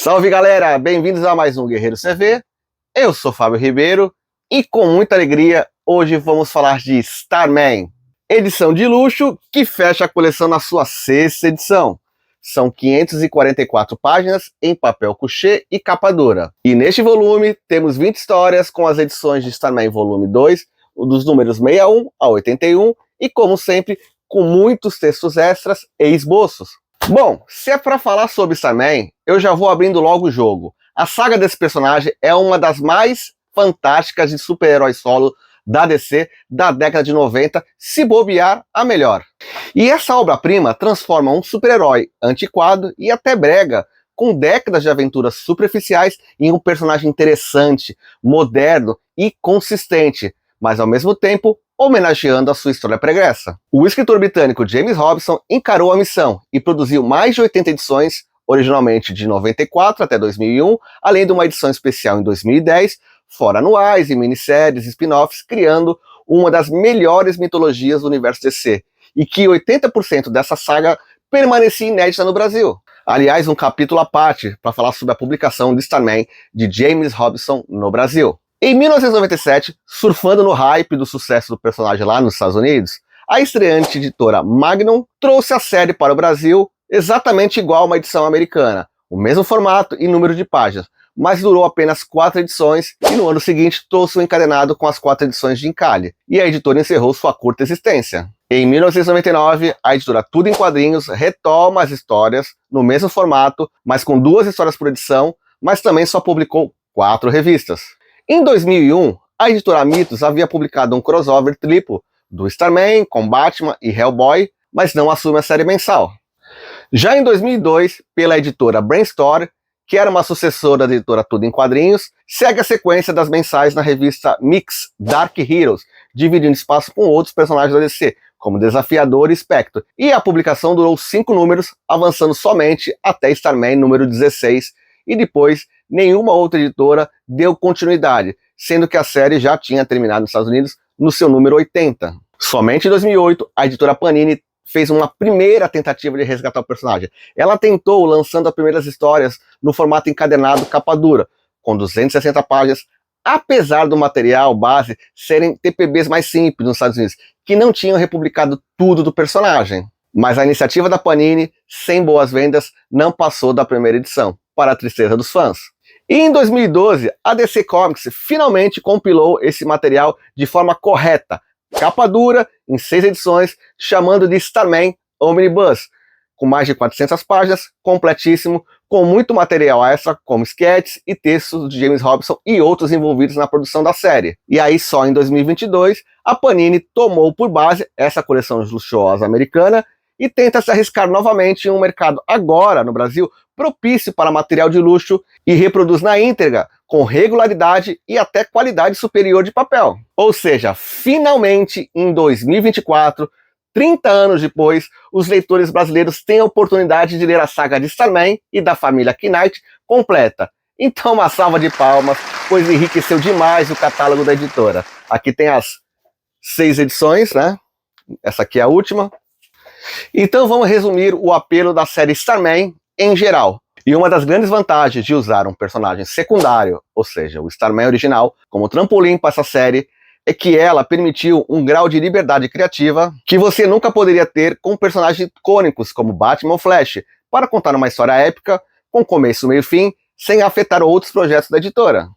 Salve galera, bem-vindos a mais um Guerreiro CV. Eu sou Fábio Ribeiro e com muita alegria hoje vamos falar de Starman, edição de luxo que fecha a coleção na sua 6ª edição. São 544 páginas em papel couché e capa dura. E neste volume temos 20 histórias com as edições de Starman volume 2, dos números 61 a 81 e, como sempre, com muitos textos extras e esboços. Bom, se é para falar sobre Starman, eu já vou abrindo logo o jogo. A saga desse personagem é uma das mais fantásticas de super-heróis solo da DC da década de 90, se bobear, a melhor. E essa obra-prima transforma um super-herói antiquado e até brega, com décadas de aventuras superficiais, em um personagem interessante, moderno e consistente, mas ao mesmo tempo homenageando a sua história pregressa. O escritor britânico James Robinson encarou a missão e produziu mais de 80 edições, originalmente de 94 até 2001, além de uma edição especial em 2010, fora anuais e minisséries e spin-offs, criando uma das melhores mitologias do universo DC, e que 80% dessa saga permanecia inédita no Brasil. Aliás, um capítulo à parte para falar sobre a publicação de Starman de James Robinson no Brasil. Em 1997, surfando no hype do sucesso do personagem lá nos Estados Unidos, a estreante editora Magnum trouxe a série para o Brasil exatamente igual a uma edição americana, o mesmo formato e número de páginas, mas durou apenas 4 edições e no ano seguinte trouxe o encadenado com as 4 edições de encalhe, e a editora encerrou sua curta existência. Em 1999, a editora Tudo em Quadrinhos retoma as histórias no mesmo formato, mas com 2 histórias por edição, mas também só publicou 4 revistas. Em 2001, a editora Mitos havia publicado um crossover triplo do Starman com Batman e Hellboy, mas não assume a série mensal. Já em 2002, pela editora Brainstorm, que era uma sucessora da editora Tudo em Quadrinhos, segue a sequência das mensais na revista Mix Dark Heroes, dividindo espaço com outros personagens da DC, como Desafiador e Spectre, e a publicação durou 5 números, avançando somente até Starman número 16, e depois nenhuma outra editora deu continuidade, sendo que a série já tinha terminado nos Estados Unidos no seu número 80. Somente em 2008, a editora Panini fez uma primeira tentativa de resgatar o personagem. Ela tentou lançando as primeiras histórias no formato encadernado capa dura, com 260 páginas, apesar do material base serem TPBs mais simples nos Estados Unidos, que não tinham republicado tudo do personagem. Mas a iniciativa da Panini, sem boas vendas, não passou da primeira edição, para a tristeza dos fãs. E em 2012, a DC Comics finalmente compilou esse material de forma correta, capa dura, em 6 edições, chamando de Starman Omnibus, com mais de 400 páginas, completíssimo, com muito material extra, como sketches e textos de James Robinson e outros envolvidos na produção da série. E aí, só em 2022, a Panini tomou por base essa coleção luxuosa americana e tenta se arriscar novamente em um mercado agora, no Brasil, propício para material de luxo e reproduz na íntegra, com regularidade e até qualidade superior de papel. Ou seja, finalmente, em 2024, 30 anos depois, os leitores brasileiros têm a oportunidade de ler a saga de Starman e da família Knight completa. Então uma salva de palmas, pois enriqueceu demais o catálogo da editora. Aqui tem as 6 edições, né? Essa aqui é a última. Então vamos resumir o apelo da série Starman em geral. E uma das grandes vantagens de usar um personagem secundário, ou seja, o Starman original, como trampolim para essa série, é que ela permitiu um grau de liberdade criativa que você nunca poderia ter com personagens icônicos como Batman ou Flash, para contar uma história épica, com começo, meio e fim, sem afetar outros projetos da editora.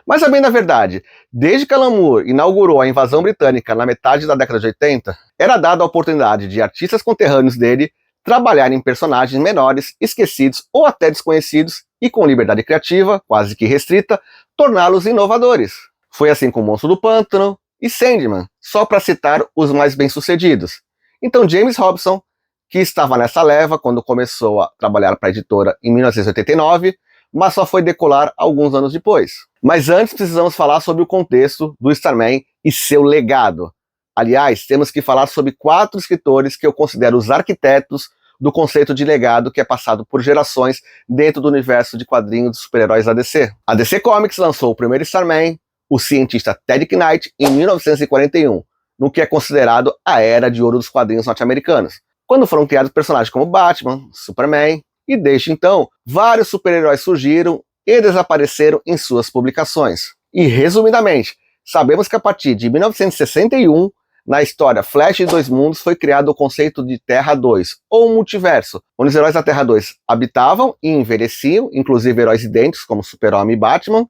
Mas a bem da verdade, desde que Alan Moore inaugurou a invasão britânica na metade da década de 80, era dada a oportunidade de artistas conterrâneos dele trabalharem em personagens menores, esquecidos ou até desconhecidos e com liberdade criativa, quase que restrita, torná-los inovadores. Foi assim com o Monstro do Pântano e Sandman, só para citar os mais bem-sucedidos. Então James Robinson, que estava nessa leva quando começou a trabalhar para a editora em 1989, mas só foi decolar alguns anos depois. Mas antes precisamos falar sobre o contexto do Starman e seu legado. Aliás, temos que falar sobre 4 escritores que eu considero os arquitetos do conceito de legado que é passado por gerações dentro do universo de quadrinhos dos super-heróis da DC. A DC Comics lançou o primeiro Starman, o cientista Ted Knight, em 1941, no que é considerado a era de ouro dos quadrinhos norte-americanos, quando foram criados personagens como Batman, Superman e desde então, vários super-heróis surgiram e desapareceram em suas publicações. E resumidamente, sabemos que a partir de 1961, na história Flash de Dois Mundos, foi criado o conceito de Terra 2, ou multiverso, onde os heróis da Terra 2 habitavam e envelheciam, inclusive heróis idênticos como Super-Homem e Batman,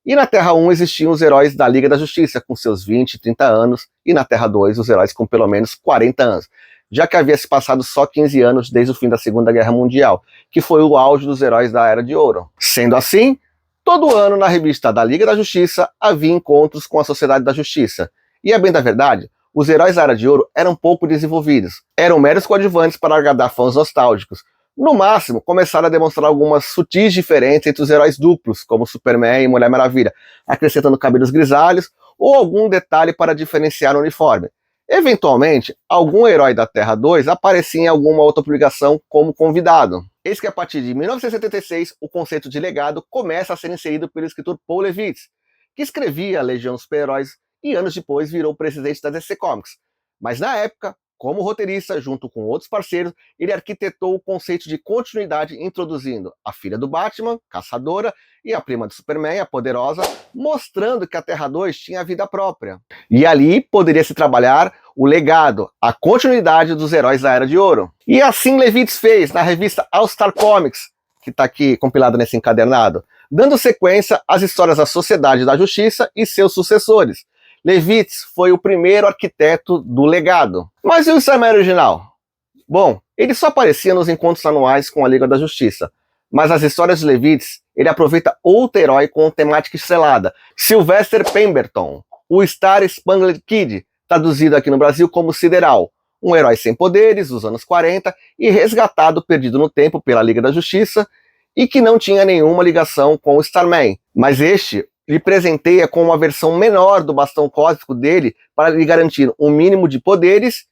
e na Terra 1 existiam os heróis da Liga da Justiça, com seus 20, 30 anos, e na Terra 2 os heróis com pelo menos 40 anos, já que havia se passado só 15 anos desde o fim da Segunda Guerra Mundial, que foi o auge dos heróis da Era de Ouro. Sendo assim, todo ano na revista da Liga da Justiça havia encontros com a Sociedade da Justiça, e a bem da verdade, os heróis da Era de Ouro eram pouco desenvolvidos, eram meros coadjuvantes para agradar fãs nostálgicos. No máximo, começaram a demonstrar algumas sutis diferenças entre os heróis duplos, como Superman e Mulher Maravilha, acrescentando cabelos grisalhos ou algum detalhe para diferenciar o uniforme. Eventualmente, algum herói da Terra 2 aparecia em alguma outra publicação como convidado. Eis que a partir de 1976, o conceito de legado começa a ser inserido pelo escritor Paul Levitz, que escrevia a Legião dos Super-Heróis e anos depois virou presidente da DC Comics. Mas na época, como roteirista, junto com outros parceiros, ele arquitetou o conceito de continuidade, introduzindo a filha do Batman, Caçadora, e a prima de Superman, a Poderosa, mostrando que a Terra 2 tinha vida própria. E ali poderia se trabalhar o legado, a continuidade dos heróis da Era de Ouro. E assim Levitz fez na revista All Star Comics, que está aqui compilada nesse encadernado, dando sequência às histórias da Sociedade da Justiça e seus sucessores. Levitz foi o primeiro arquiteto do legado. Mas e o Starman original? Bom, ele só aparecia nos encontros anuais com a Liga da Justiça, mas nas histórias de Levitz, ele aproveita outro herói com temática estrelada, Sylvester Pemberton, o Star Spangled Kid, traduzido aqui no Brasil como Sideral, um herói sem poderes dos anos 40 e resgatado perdido no tempo pela Liga da Justiça e que não tinha nenhuma ligação com o Starman, mas este lhe presenteia com uma versão menor do bastão cósmico dele para lhe garantir um mínimo de poderes,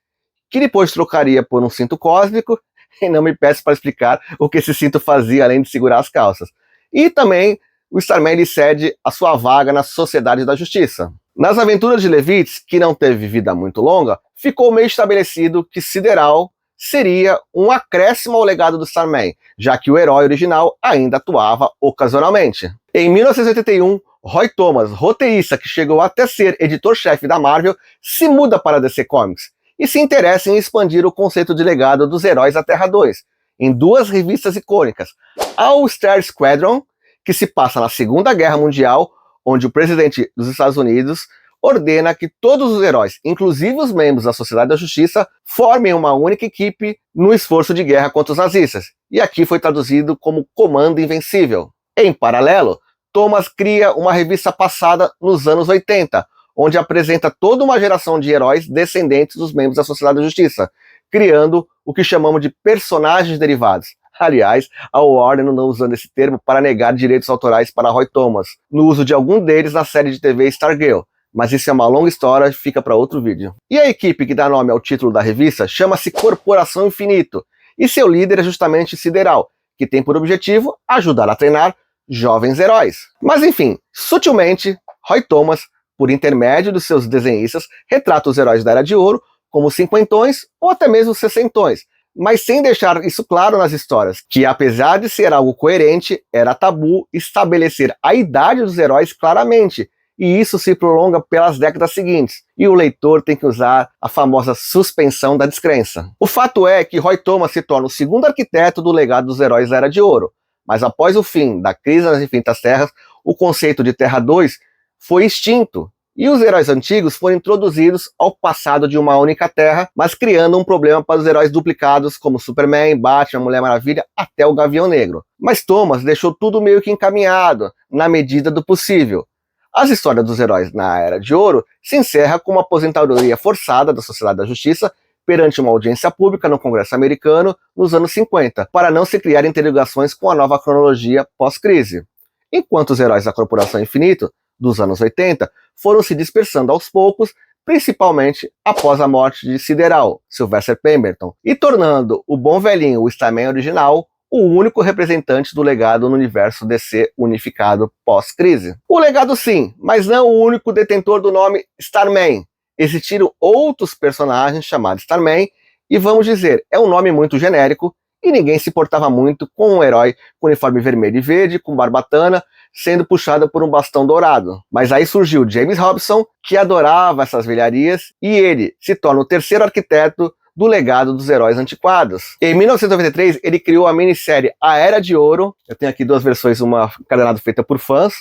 que depois trocaria por um cinto cósmico, e não me peço para explicar o que esse cinto fazia além de segurar as calças. E também o Starman lhe cede a sua vaga na Sociedade da Justiça. Nas aventuras de Levitz, que não teve vida muito longa, ficou meio estabelecido que Sideral seria um acréscimo ao legado do Starman, já que o herói original ainda atuava ocasionalmente. Em 1981, Roy Thomas, roteirista que chegou até ser editor-chefe da Marvel, se muda para a DC Comics e se interessa em expandir o conceito de legado dos heróis da Terra 2, em duas revistas icônicas, All Star Squadron, que se passa na Segunda Guerra Mundial, onde o presidente dos Estados Unidos ordena que todos os heróis, inclusive os membros da Sociedade da Justiça, formem uma única equipe no esforço de guerra contra os nazistas, e aqui foi traduzido como Comando Invencível. Em paralelo, Thomas cria uma revista passada nos anos 80, onde apresenta toda uma geração de heróis descendentes dos membros da Sociedade da Justiça, criando o que chamamos de personagens derivados. Aliás, a Warner não usando esse termo para negar direitos autorais para Roy Thomas, no uso de algum deles na série de TV Stargirl, mas isso é uma longa história, fica para outro vídeo. E a equipe que dá nome ao título da revista chama-se Corporação Infinito, e seu líder é justamente Sideral, que tem por objetivo ajudar a treinar jovens heróis. Mas enfim, sutilmente, Roy Thomas, por intermédio dos seus desenhistas, retrata os heróis da Era de Ouro como cinquentões ou até mesmo sessentões, mas sem deixar isso claro nas histórias, que apesar de ser algo coerente, era tabu estabelecer a idade dos heróis claramente, e isso se prolonga pelas décadas seguintes, e o leitor tem que usar a famosa suspensão da descrença. O fato é que Roy Thomas se torna o segundo arquiteto do legado dos heróis da Era de Ouro, mas após o fim da Crise nas Infinitas Terras, o conceito de Terra 2 foi extinto, e os heróis antigos foram introduzidos ao passado de uma única Terra, mas criando um problema para os heróis duplicados como Superman, Batman, Mulher Maravilha, até o Gavião Negro. Mas Thomas deixou tudo meio que encaminhado, na medida do possível. As histórias dos heróis na Era de Ouro se encerra com uma aposentadoria forçada da Sociedade da Justiça perante uma audiência pública no Congresso americano nos anos 50, para não se criar interligações com a nova cronologia pós-crise. Enquanto os heróis da Corporação Infinito, dos anos 80, foram se dispersando aos poucos, principalmente após a morte de Sideral, Sylvester Pemberton, e tornando o bom velhinho, o Starman original, o único representante do legado no universo DC unificado pós-crise. O legado sim, mas não o único detentor do nome Starman. Existiram outros personagens chamados Starman, e vamos dizer, é um nome muito genérico, e ninguém se importava muito com um herói com uniforme vermelho e verde, com barbatana, sendo puxado por um bastão dourado. Mas aí surgiu James Robson, que adorava essas velharias, e ele se torna o terceiro arquiteto do legado dos heróis antiquados. Em 1993, ele criou a minissérie A Era de Ouro. Eu tenho aqui duas versões, uma encadernada feita por fãs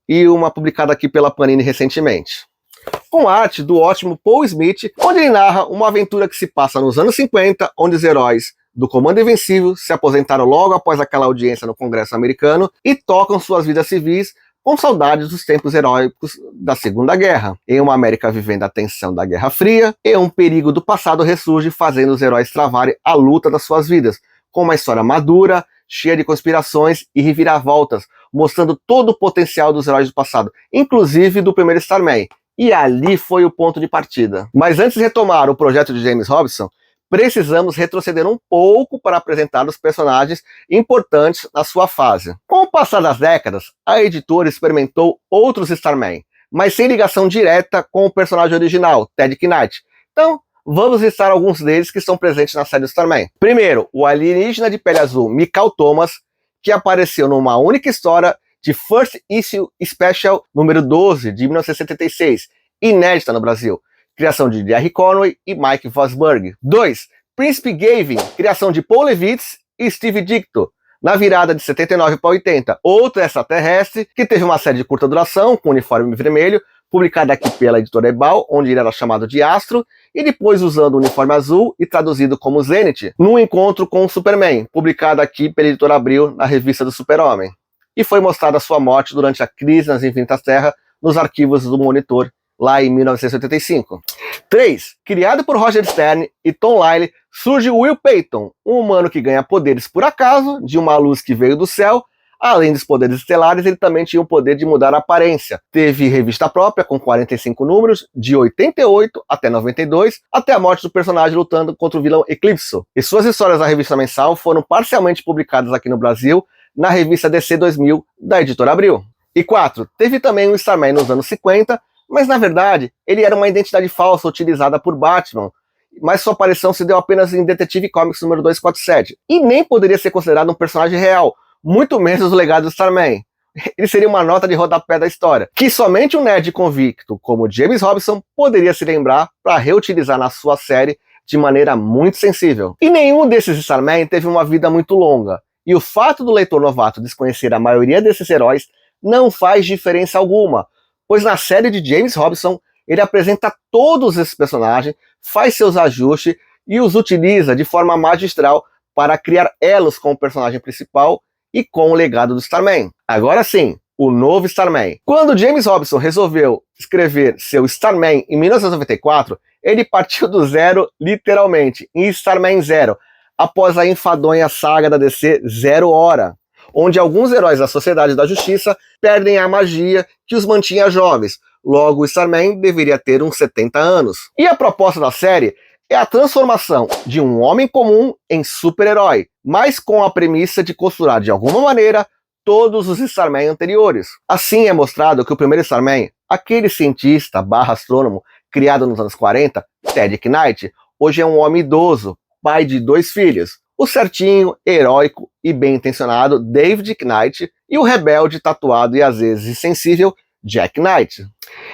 e uma publicada aqui pela Panini recentemente, com arte do ótimo Paul Smith, onde ele narra uma aventura que se passa nos anos 50, onde os heróis do Comando Invencível se aposentaram logo após aquela audiência no Congresso americano e tocam suas vidas civis com saudades dos tempos heróicos da Segunda Guerra. Em uma América vivendo a tensão da Guerra Fria, e um perigo do passado ressurge, fazendo os heróis travarem a luta das suas vidas, com uma história madura, cheia de conspirações e reviravoltas, mostrando todo o potencial dos heróis do passado, inclusive do primeiro Starman. E ali foi o ponto de partida. Mas antes de retomar o projeto de James Robson, precisamos retroceder um pouco para apresentar os personagens importantes na sua fase. Com o passar das décadas, a editora experimentou outros Starman, mas sem ligação direta com o personagem original, Ted Knight. Então, vamos listar alguns deles que estão presentes na série Starman. Primeiro, o alienígena de pele azul Mikal Thomas, que apareceu numa única história de First Issue Special número 12, de 1976, inédita no Brasil. Criação de Jerry Conway e Mike Vosburg. 2. Príncipe Gavin, criação de Paul Levitz e Steve Ditko, na virada de 79 para 80. Outro extraterrestre, que teve uma série de curta duração, com uniforme vermelho, publicada aqui pela editora Ebal, onde ele era chamado de Astro, e depois usando o uniforme azul e traduzido como Zenith, num encontro com o Superman, publicado aqui pela editora Abril, na revista do Super-Homem. E foi mostrada sua morte durante a crise nas Infinitas Terras, nos arquivos do Monitor, lá em 1985. 3. Criado por Roger Stern e Tom Lyle, surge Will Payton, um humano que ganha poderes por acaso, de uma luz que veio do céu. Além dos poderes estelares, ele também tinha o poder de mudar a aparência. Teve revista própria, com 45 números, de 88 até 92, até a morte do personagem lutando contra o vilão Eclipso. E suas histórias da revista mensal foram parcialmente publicadas aqui no Brasil, na revista DC 2000, da editora Abril. E 4. Teve também um Starman nos anos 50, mas na verdade ele era uma identidade falsa utilizada por Batman, mas sua aparição se deu apenas em Detective Comics número 247, e nem poderia ser considerado um personagem real, muito menos o legado do Starman. Ele seria uma nota de rodapé da história, que somente um nerd convicto como James Robson poderia se lembrar para reutilizar na sua série de maneira muito sensível. E nenhum desses Starman teve uma vida muito longa, e o fato do leitor novato desconhecer a maioria desses heróis não faz diferença alguma, pois na série de James Robson ele apresenta todos esses personagens, faz seus ajustes e os utiliza de forma magistral para criar elos com o personagem principal e com o legado do Starman. Agora sim, o novo Starman. Quando James Robson resolveu escrever seu Starman em 1994, ele partiu do zero, literalmente, em Starman Zero, após a enfadonha saga da DC Zero Hora, onde alguns heróis da Sociedade da Justiça perdem a magia que os mantinha jovens. Logo, o Starman deveria ter uns 70 anos. E a proposta da série é a transformação de um homem comum em super-herói, mas com a premissa de costurar de alguma maneira todos os Starman anteriores. Assim é mostrado que o primeiro Starman, aquele cientista / astrônomo criado nos anos 40, Ted Knight, hoje é um homem idoso, pai de 2 filhos. O certinho, heróico e bem-intencionado David Knight e o rebelde, tatuado e às vezes insensível Jack Knight.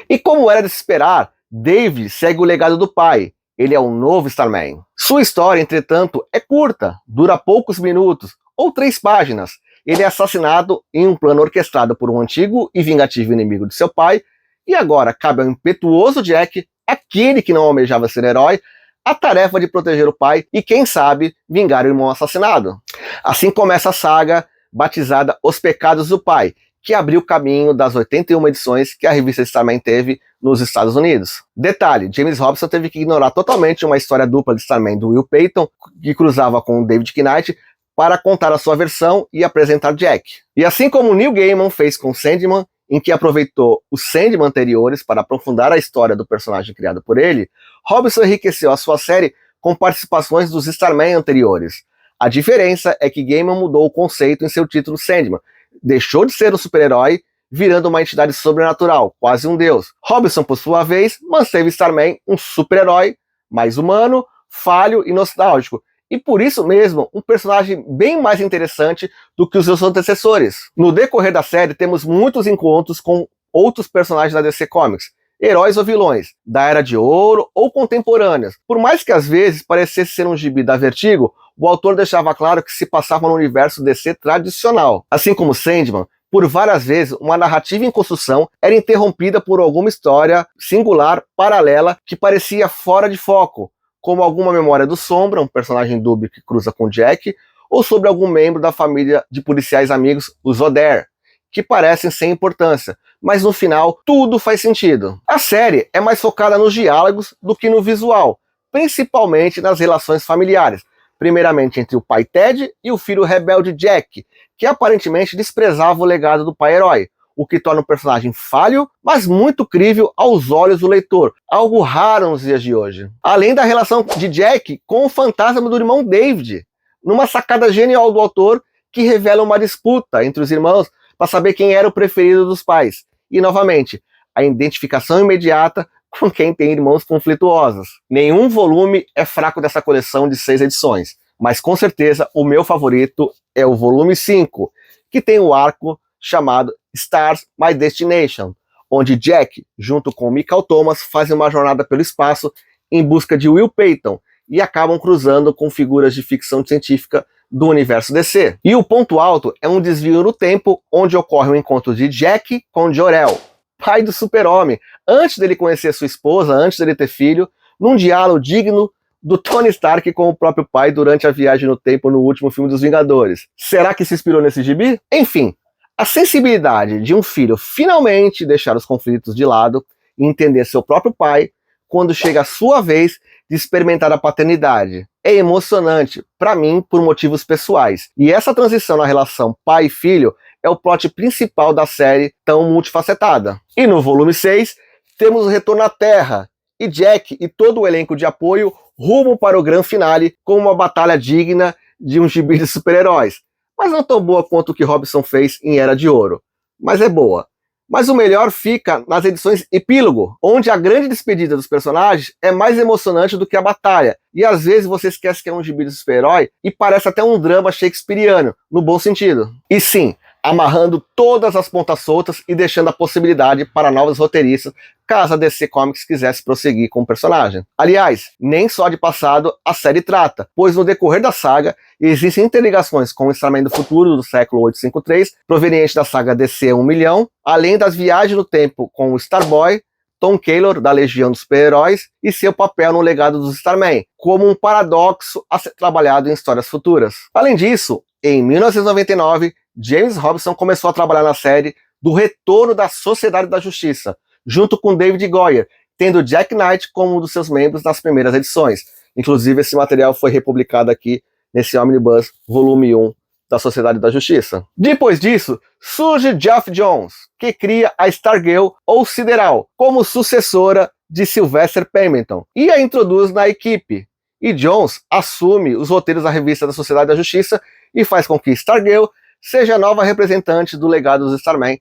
E como era de se esperar, David segue o legado do pai. Ele é um novo Starman. Sua história, entretanto, é curta, dura poucos minutos ou 3 páginas. Ele é assassinado em um plano orquestrado por um antigo e vingativo inimigo de seu pai, e agora cabe ao impetuoso Jack, aquele que não almejava ser herói, a tarefa de proteger o pai e, quem sabe, vingar o irmão assassinado. Assim começa a saga batizada Os Pecados do Pai, que abriu o caminho das 81 edições que a revista Starman teve nos Estados Unidos. Detalhe, James Robson teve que ignorar totalmente uma história dupla de Starman do Will Payton, que cruzava com o David Knight, para contar a sua versão e apresentar Jack. E assim como Neil Gaiman fez com Sandman, em que aproveitou os Sandman anteriores para aprofundar a história do personagem criado por ele, Robson enriqueceu a sua série com participações dos Starman anteriores. A diferença é que Gaiman mudou o conceito em seu título Sandman, deixou de ser um super-herói, virando uma entidade sobrenatural, quase um deus. Robson, por sua vez, manteve Starman um super-herói, mais humano, falho e nostálgico, e por isso mesmo um personagem bem mais interessante do que os seus antecessores. No decorrer da série temos muitos encontros com outros personagens da DC Comics, heróis ou vilões, da Era de Ouro ou contemporâneos. Por mais que às vezes parecesse ser um gibi da Vertigo, o autor deixava claro que se passava no universo DC tradicional. Assim como Sandman, por várias vezes uma narrativa em construção era interrompida por alguma história singular, paralela, que parecia fora de foco, como alguma memória do Sombra, um personagem dúbio que cruza com Jack, ou sobre algum membro da família de policiais amigos, os Oder, que parecem sem importância, mas no final tudo faz sentido. A série é mais focada nos diálogos do que no visual, principalmente nas relações familiares, primeiramente entre o pai Ted e o filho rebelde Jack, que aparentemente desprezava o legado do pai herói, o que torna o personagem falho, mas muito crível aos olhos do leitor, algo raro nos dias de hoje. Além da relação de Jack com o fantasma do irmão David, numa sacada genial do autor que revela uma disputa entre os irmãos para saber quem era o preferido dos pais. E, novamente, a identificação imediata com quem tem irmãos conflituosos. Nenhum volume é fraco dessa coleção de 6 edições, mas com certeza o meu favorito é o volume 5, que tem o arco chamado Stars My Destination, onde Jack, junto com Michael Thomas, fazem uma jornada pelo espaço em busca de Will Payton e acabam cruzando com figuras de ficção científica do universo DC. E o ponto alto é um desvio no tempo, onde ocorre o encontro de Jack com Jor-El, pai do Super-Homem, antes dele conhecer sua esposa, antes dele ter filho, num diálogo digno do Tony Stark com o próprio pai durante a viagem no tempo no último filme dos Vingadores. Será que se inspirou nesse gibi? Enfim, a sensibilidade de um filho finalmente deixar os conflitos de lado e entender seu próprio pai quando chega a sua vez de experimentar a paternidade. É emocionante, para mim, por motivos pessoais. E essa transição na relação pai e filho é o plot principal da série tão multifacetada. E no volume 6, temos o retorno à Terra, e Jack e todo o elenco de apoio rumam para o grande finale com uma batalha digna de um gibi de super-heróis. Mas não tão boa quanto o que Robinson fez em Era de Ouro. Mas é boa. Mas o melhor fica nas edições Epílogo, onde a grande despedida dos personagens é mais emocionante do que a batalha. E às vezes você esquece que é um gibi de super-herói e parece até um drama shakespeariano, no bom sentido. E sim, amarrando todas as pontas soltas e deixando a possibilidade para novos roteiristas, caso a DC Comics quisesse prosseguir com o personagem. Aliás, nem só de passado a série trata, pois no decorrer da saga existem interligações com o Starman do futuro do século 853, proveniente da saga DC 1 milhão, além das viagens no tempo com o Starboy, Tom Taylor, da Legião dos Super-Heróis, e seu papel no legado dos Starman, como um paradoxo a ser trabalhado em histórias futuras. Além disso, em 1999, James Robinson começou a trabalhar na série do Retorno da Sociedade da Justiça, junto com David Goyer, tendo Jack Knight como um dos seus membros nas primeiras edições. Inclusive, esse material foi republicado aqui nesse Omnibus Volume 1 da Sociedade da Justiça. Depois disso, surge Geoff Johns, que cria a Stargirl ou Sideral, como sucessora de Sylvester Pemberton, e a introduz na equipe. E Johns assume os roteiros da revista da Sociedade da Justiça e faz com que Stargirl seja a nova representante do legado dos Starman,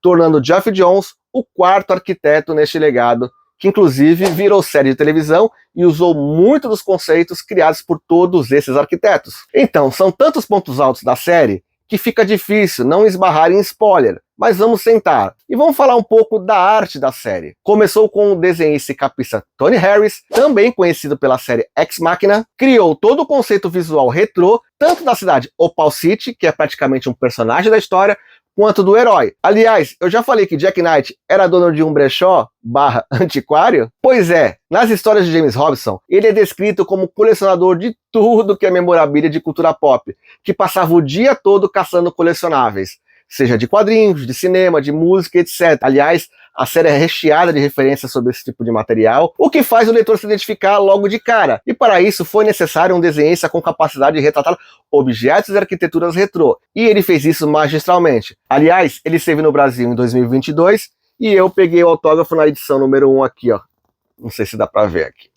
tornando Geoff Johns o quarto arquiteto neste legado, que inclusive virou série de televisão e usou muito dos conceitos criados por todos esses arquitetos. Então, são tantos pontos altos da série que fica difícil não esbarrar em spoiler, mas vamos tentar. E vamos falar um pouco da arte da série. Começou com o desenhista e capista Tony Harris, também conhecido pela série Ex Machina, criou todo o conceito visual retrô, tanto da cidade Opal City, que é praticamente um personagem da história, quanto do herói. Aliás, eu já falei que Jack Knight era dono de um brechó / antiquário? Pois é, nas histórias de James Robinson, ele é descrito como colecionador de tudo que é memorabilia de cultura pop, que passava o dia todo caçando colecionáveis, seja de quadrinhos, de cinema, de música, etc. Aliás, a série é recheada de referências sobre esse tipo de material, o que faz o leitor se identificar logo de cara. E para isso foi necessário um desenhista com capacidade de retratar objetos e arquiteturas retrô. E ele fez isso magistralmente. Aliás, ele esteve no Brasil em 2022 e eu peguei o autógrafo na edição número 1 aqui, ó. Não sei se dá para ver aqui.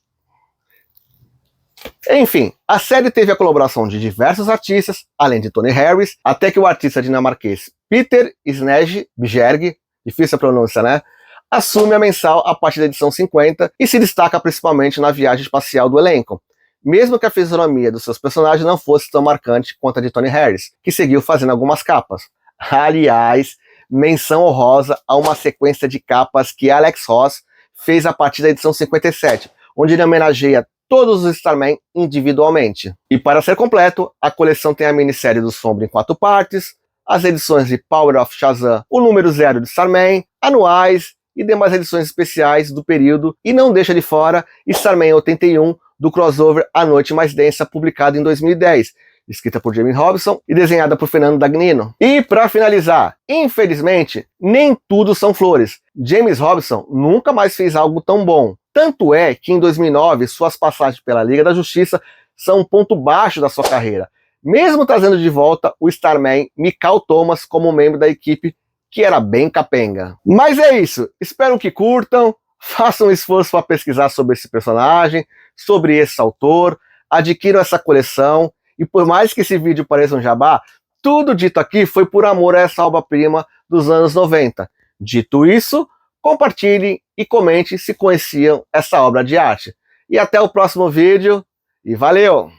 Enfim, a série teve a colaboração de diversos artistas, além de Tony Harris, até que o artista dinamarquês Peter Sneijbjerg, difícil a pronúncia, né? Assume a mensal a partir da edição 50 e se destaca principalmente na viagem espacial do elenco, mesmo que a fisionomia dos seus personagens não fosse tão marcante quanto a de Tony Harris, que seguiu fazendo algumas capas. Aliás, menção honrosa a uma sequência de capas que Alex Ross fez a partir da edição 57, onde ele homenageia todos os Starman individualmente. E para ser completo, a coleção tem a minissérie do Sombra em 4 partes, as edições de Power of Shazam, o número 0 de Starman, anuais e demais edições especiais do período, e não deixa de fora Starman 81 do crossover A Noite Mais Densa, publicado em 2010, escrita por Jamie Robinson e desenhada por Fernando Dagnino. E para finalizar, infelizmente, nem tudo são flores. James Robinson nunca mais fez algo tão bom. Tanto é que em 2009 suas passagens pela Liga da Justiça são um ponto baixo da sua carreira, mesmo trazendo de volta o Starman Mikal Thomas como membro da equipe, que era bem capenga. Mas é isso, espero que curtam, façam um esforço para pesquisar sobre esse personagem, sobre esse autor, adquiram essa coleção, e por mais que esse vídeo pareça um jabá, tudo dito aqui foi por amor a essa obra-prima dos anos 90. Dito isso, compartilhem e comentem se conheciam essa obra de arte. E até o próximo vídeo, e valeu!